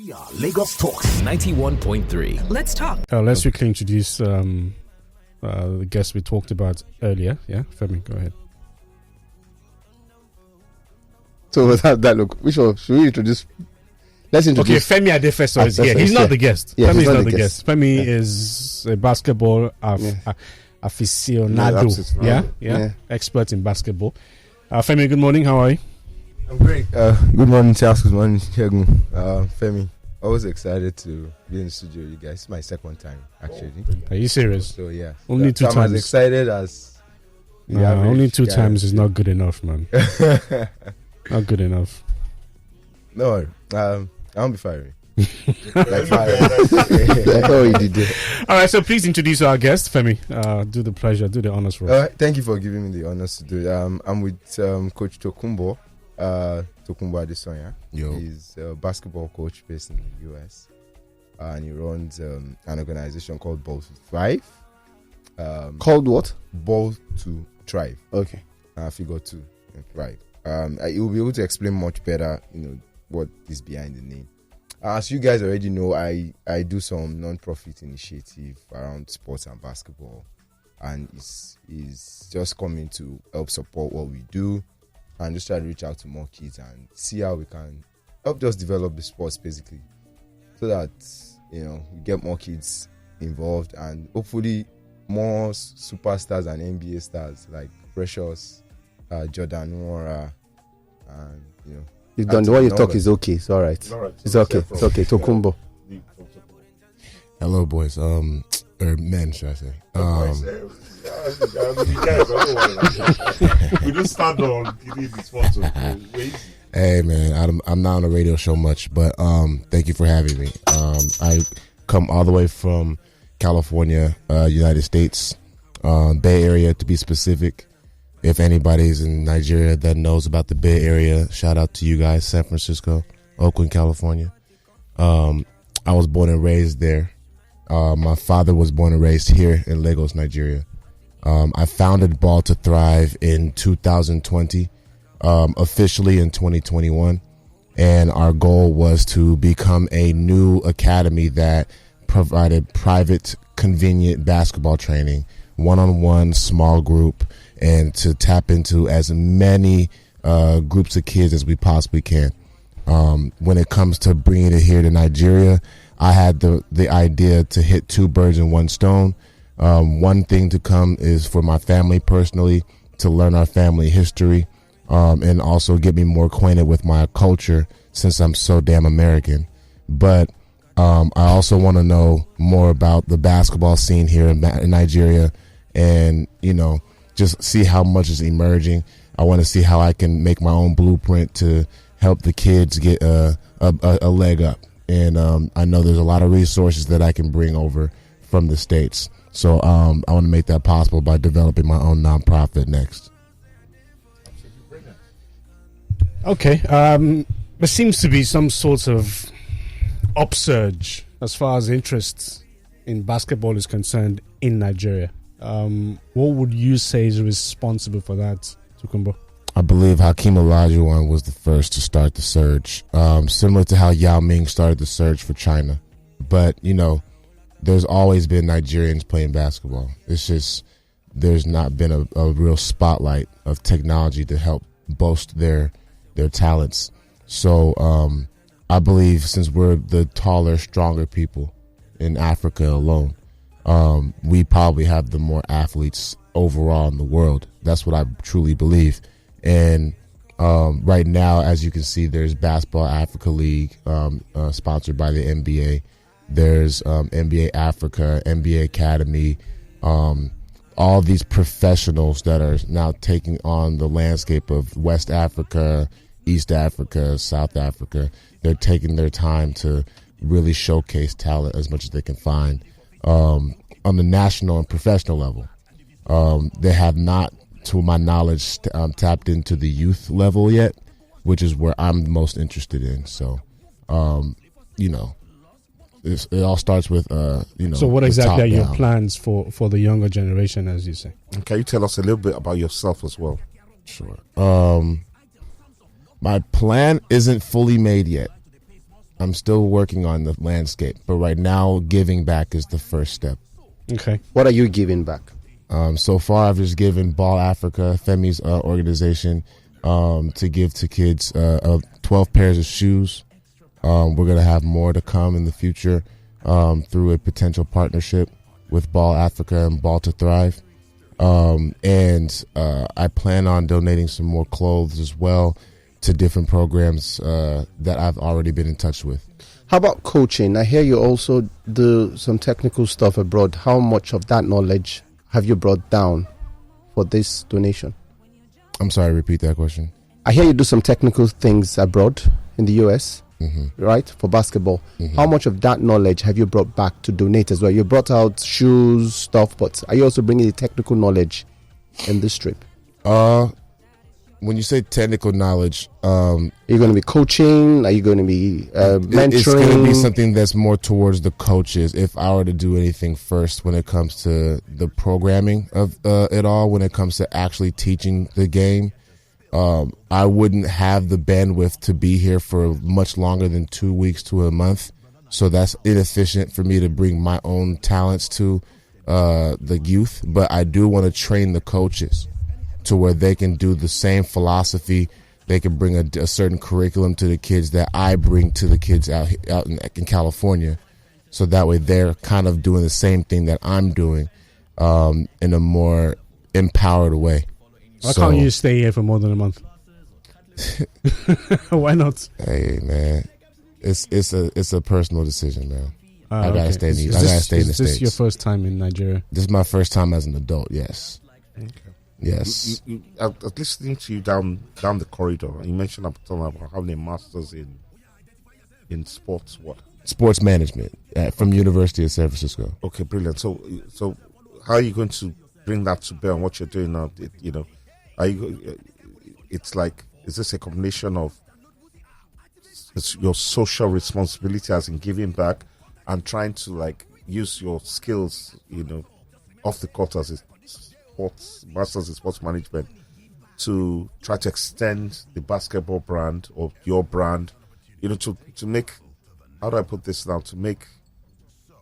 We are Lagos Talks 91.3. Let's talk. Let's quickly introduce the guest we talked about earlier. Yeah, Femi, go ahead. So that look, which one should we introduce? Let's introduce. Okay, Femi Adefeso is here. He's not the guest. Yeah, Femi is not the guest. Femi is a basketball aficionado. Yeah, expert in basketball. Femi, good morning. How are you? I'm great. Good morning, Charles. Good morning, Shegun. Femi, always excited to be in the studio with you guys. It's my second time, actually. Are you serious? So, yeah. Only two times. I'm as excited as... only two times is not good enough, man. Not good enough. No, I won't be firing. Like fire. Like how he did it. All right, so please introduce our guest, Femi. Do the pleasure, do the honors for us. Thank you for giving me the honors to do it. I'm with Coach Tokunbo Adesanya. He's a basketball coach based in the US, and he runs an organization called Ball to Thrive. Called what? Ball to Thrive. Okay. Figure 2 and Thrive. He will be able to explain much better, what is behind the name. As you guys already know, I do some non-profit initiative around sports and basketball, and it's just coming to help support what we do and just try to reach out to more kids and see how we can help just develop the sports basically, so that we get more kids involved and hopefully more superstars and NBA stars like Precious, Jordan Nwora, and You've done the one you talk is okay. It's all right. It's okay. It's okay. Tokunbo. Hello, boys. Or men, should I say? We just stand on giving this photo. Hey, man, I'm not on a radio show much, but thank you for having me. I come all the way from California, United States, Bay Area to be specific. If anybody's in Nigeria that knows about the Bay Area, shout out to you guys, San Francisco, Oakland, California. I was born and raised there. My father was born and raised here in Lagos, Nigeria. I founded Ball to Thrive in 2020, officially in 2021. And our goal was to become a new academy that provided private, convenient basketball training, one-on-one, small group, and to tap into as many groups of kids as we possibly can. When it comes to bringing it here to Nigeria, I had the idea to hit two birds in one stone. One thing to come is for my family personally to learn our family history, and also get me more acquainted with my culture since I'm so damn American. But I also want to know more about the basketball scene here in Nigeria, and just see how much is emerging. I want to see how I can make my own blueprint to help the kids get a leg up. And I know there's a lot of resources that I can bring over from the States. So I want to make that possible by developing my own nonprofit next. Okay. There seems to be some sort of upsurge as far as interest in basketball is concerned in Nigeria. What would you say is responsible for that, Tokunbo? I believe Hakeem Olajuwon was the first to start the surge, similar to how Yao Ming started the surge for China. But, there's always been Nigerians playing basketball. It's just there's not been a real spotlight of technology to help boast their talents. So I believe since we're the taller, stronger people in Africa alone, we probably have the more athletes overall in the world. That's what I truly believe. And right now, as you can see, there's Basketball Africa League sponsored by the NBA. There's NBA Africa, NBA Academy, all these professionals that are now taking on the landscape of West Africa, East Africa, South Africa. They're taking their time to really showcase talent as much as they can find on the national and professional level. They have not, to my knowledge, tapped into the youth level yet, which is where I'm most interested in. So, it all starts with, So what exactly are your plans for the younger generation, as you say? Can you tell us a little bit about yourself as well? Sure. My plan isn't fully made yet. I'm still working on the landscape, but right now, giving back is the first step. Okay. What are you giving back? So far, I've just given Ball Africa, Femi's organization, to give to kids 12 pairs of shoes. We're going to have more to come in the future through a potential partnership with Ball Africa and Ball to Thrive. And I plan on donating some more clothes as well to different programs that I've already been in touch with. How about coaching? I hear you also do some technical stuff abroad. How much of that knowledge have you brought down for this donation? I'm sorry, repeat that question. I hear you do some technical things abroad in the US, right, for basketball. How much of that knowledge have you brought back to donate as well? You brought out shoes, stuff, but are you also bringing the technical knowledge in this trip? When you say technical knowledge, are you going to be coaching? Are you going to be mentoring? It's going to be something that's more towards the coaches. If I were to do anything first when it comes to the programming of it all, when it comes to actually teaching the game, I wouldn't have the bandwidth to be here for much longer than 2 weeks to a month. So that's inefficient for me to bring my own talents to the youth. But I do want to train the coaches to where they can do the same philosophy. They can bring a certain curriculum to the kids that I bring to the kids out in California. So that way they're kind of doing the same thing that I'm doing in a more empowered way. Why can't you stay here for more than a month? Why not? Hey, man. It's a personal decision, man. I gotta stay in the States. Is this your first time in Nigeria? This is my first time as an adult, yes. Okay. Yes. I was listening to you down the corridor. You mentioned about having a master's in sports. What? Sports management from University of San Francisco. Okay, brilliant. So how are you going to bring that to bear on what you're doing now? Are you? It's like, is this a combination of your social responsibility as in giving back and trying to like use your skills, off the court as a master's in sports management to try to extend the basketball brand or your brand, to make, how do I put this now, to make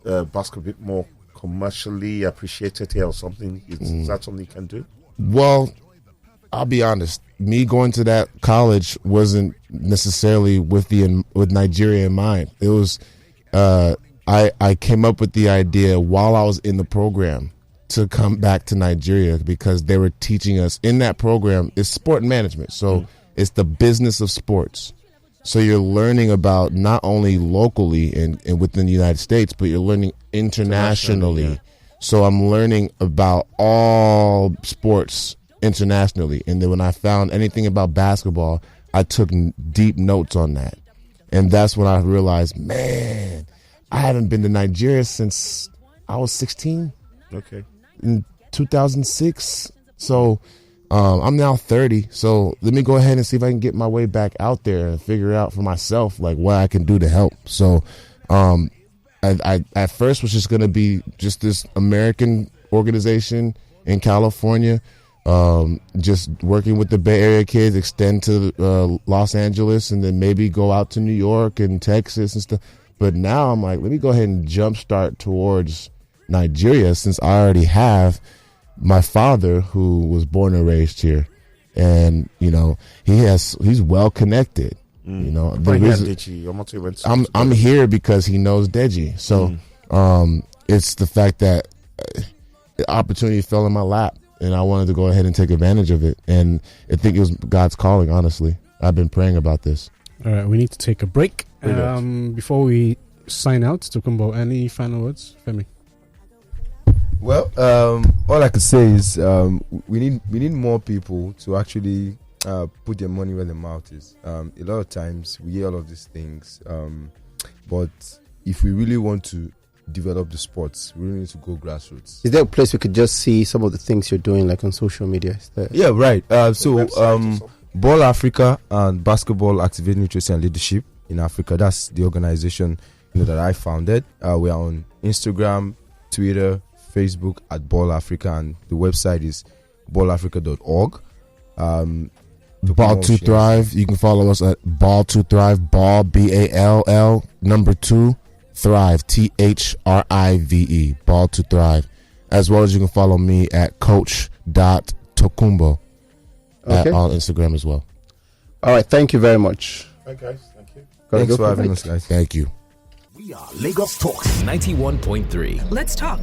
basketball a bit more commercially appreciated here or something? Is that something you can do? Well, I'll be honest. Me going to that college wasn't necessarily with Nigeria in mind. It was I came up with the idea while I was in the program to come back to Nigeria because they were teaching us in that program. It's sport management, so it's the business of sports. So you're learning about not only locally and within the United States, but you're learning internationally. Yeah. So I'm learning about all sports internationally. And then when I found anything about basketball, I took deep notes on that. And that's when I realized, man, I haven't been to Nigeria since I was 16. Okay. In 2006. So I'm now 30. So let me go ahead and see if I can get my way back out there and figure out for myself like what I can do to help. So I at first was just going to be just this American organization in California, just working with the Bay Area kids, extend to Los Angeles, and then maybe go out to New York and Texas and stuff. But now I'm like, let me go ahead and jumpstart towards Nigeria, since I already have my father who was born and raised here, and he's well connected. The reason I'm here because he knows Deji. So it's the fact that the opportunity fell in my lap, and I wanted to go ahead and take advantage of it. And I think it was God's calling. Honestly, I've been praying about this. All right, we need to take a break. Before we sign out, Tokunbo, any final words, Femi? Well, all I could say is we need more people to actually put their money where their mouth is. A lot of times we hear all of these things, but if we really want to develop the sports, we really need to go grassroots. Is there a place we could just see some of the things you're doing, like on social media? Yeah, right. Ball Africa and Basketball Activating Nutrition and Leadership in Africa. That's the organization that I founded. We are on Instagram, Twitter, Facebook at Ball Africa, and the website is ballafrica.org. Ball to Thrive. You can follow us at Ball to Thrive. Ball BALL number 2 Thrive THRIVE. Ball to Thrive. As well as you can follow me at Coach.Tokunbo Okay. on Instagram as well. All right. Thank you very much. Hi guys, thank you. Gotta Thanks go for having break. us, guys. Thank you. We are Lagos Talks 91.3. Let's talk.